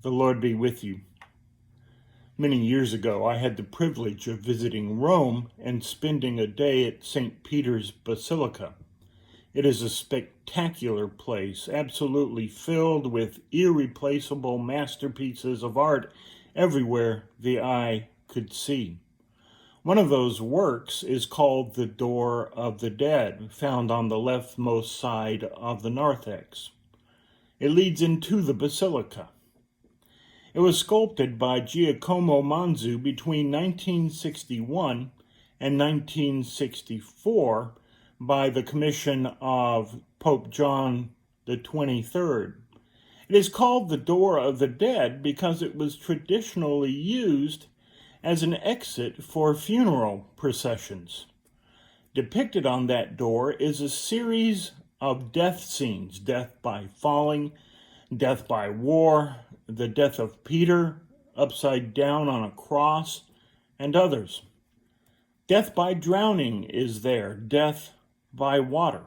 The Lord be with you. Many years ago, I had the privilege of visiting Rome and spending a day at St. Peter's Basilica. It is a spectacular place, absolutely filled with irreplaceable masterpieces of art everywhere the eye could see. One of those works is called the Door of the Dead, found on the leftmost side of the narthex. It leads into the basilica. It was sculpted by Giacomo Manzu between 1961 and 1964 by the commission of Pope John the 23rd. It is called the Door of the Dead because it was traditionally used as an exit for funeral processions. Depicted on that door is a series of death scenes: death by falling, death by war, the death of Peter upside down on a cross, and others. Death by drowning is there, death by water.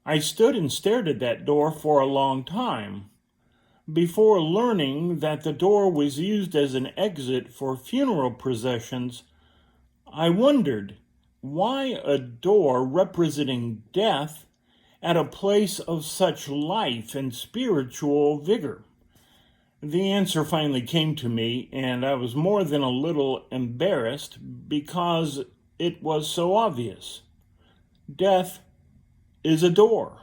I stood and stared at that door for a long time before learning that the door was used as an exit for funeral processions. I wondered why a door representing death at a place of such life and spiritual vigor. The answer finally came to me, and I was more than a little embarrassed because it was so obvious. Death is a door.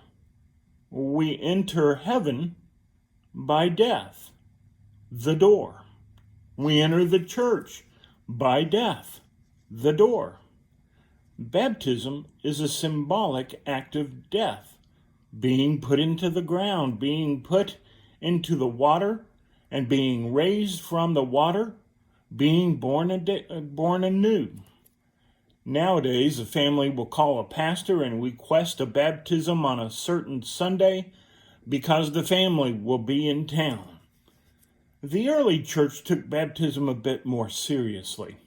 We enter heaven by death, the door. We enter the church by death, the door. Baptism is a symbolic act of death, being put into the ground, being put into the water, and being raised from the water, being born anew. Nowadays, a family will call a pastor and request a baptism on a certain Sunday because the family will be in town. The early church took baptism a bit more seriously.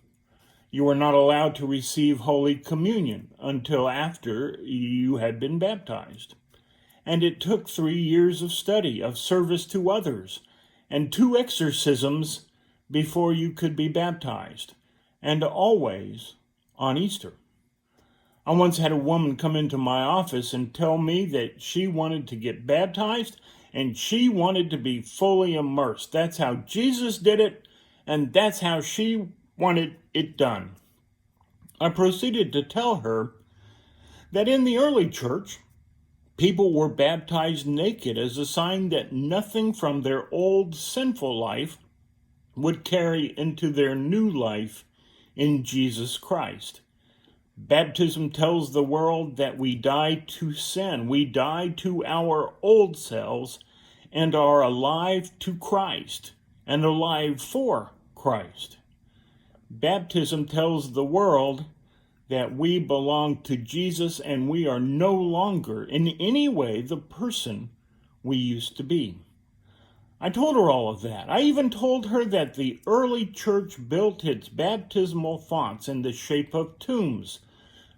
You were not allowed to receive Holy Communion until after you had been baptized. And it took 3 years of study, of service to others, and 2 exorcisms before you could be baptized, and always on Easter. I once had a woman come into my office and tell me that she wanted to get baptized and she wanted to be fully immersed. That's how Jesus did it, and that's how she wanted it done. I proceeded to tell her that in the early church, people were baptized naked as a sign that nothing from their old sinful life would carry into their new life in Jesus Christ. Baptism tells the world that we die to sin, we die to our old selves, and are alive to Christ, and alive for Christ. Baptism tells the world that we belong to Jesus and we are no longer in any way the person we used to be. I told her all of that. I even told her that the early church built its baptismal fonts in the shape of tombs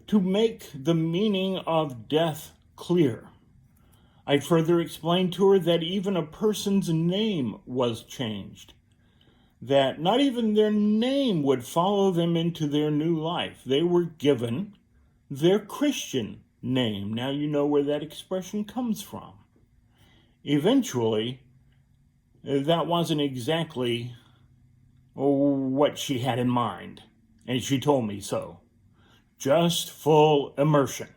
to make the meaning of death clear. I further explained to her that even a person's name was changed, that not even their name would follow them into their new life. They were given their Christian name. Now you know where that expression comes from. Eventually, that wasn't exactly what she had in mind, and she told me so. Just full immersion.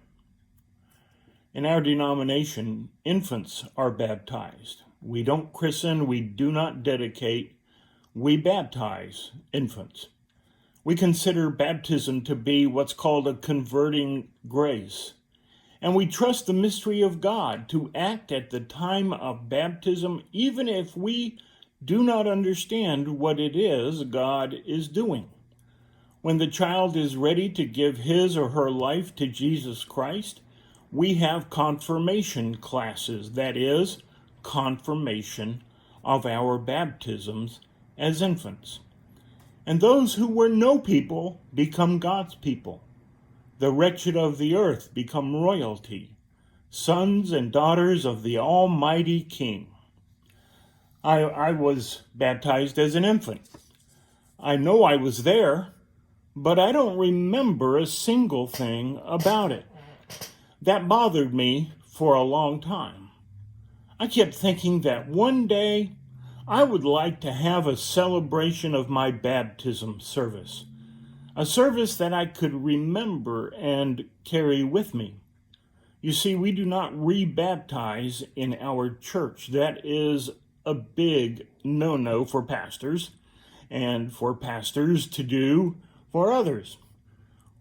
In our denomination, infants are baptized. We don't christen, we do not dedicate, we baptize infants. We consider baptism to be what's called a converting grace. And we trust the mystery of God to act at the time of baptism, even if we do not understand what it is God is doing. When the child is ready to give his or her life to Jesus Christ, we have confirmation classes, that is, confirmation of our baptisms as infants. And those who were no people become God's people. The wretched of the earth become royalty, sons and daughters of the Almighty King. I was baptized as an infant. I know I was there, but I don't remember a single thing about it. That bothered me for a long time. I kept thinking that one day I would like to have a celebration of my baptism service, a service that I could remember and carry with me. You see, we do not rebaptize in our church. That is a big no-no for pastors and for pastors to do for others.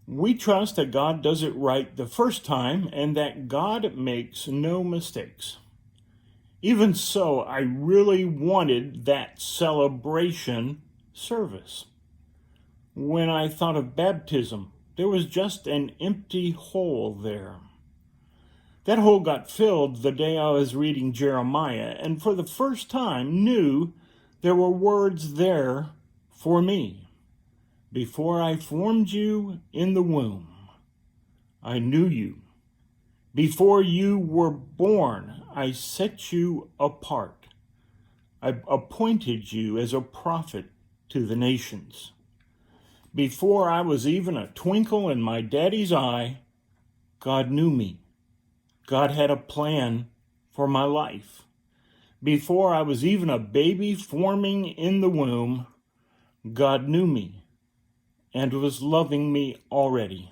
We trust that God does it right the first time and that God makes no mistakes. Even so, I really wanted that celebration service. When I thought of baptism, there was just an empty hole there. That hole got filled the day I was reading Jeremiah, and for the first time knew there were words there for me. Before I formed you in the womb, I knew you. Before you were born, I set you apart. I appointed you as a prophet to the nations. Before I was even a twinkle in my daddy's eye, God knew me. God had a plan for my life. Before I was even a baby forming in the womb, God knew me and was loving me already.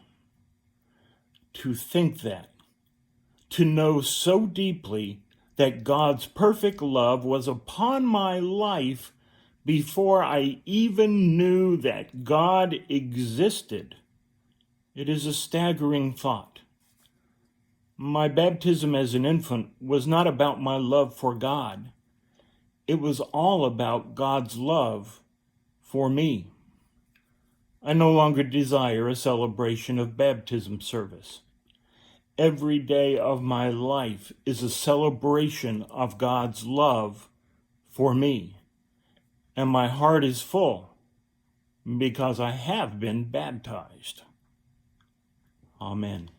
To think that, to know so deeply that God's perfect love was upon my life before I even knew that God existed, it is a staggering thought. My baptism as an infant was not about my love for God. It was all about God's love for me. I no longer desire a celebration of baptism service. Every day of my life is a celebration of God's love for me. And my heart is full because I have been baptized. Amen.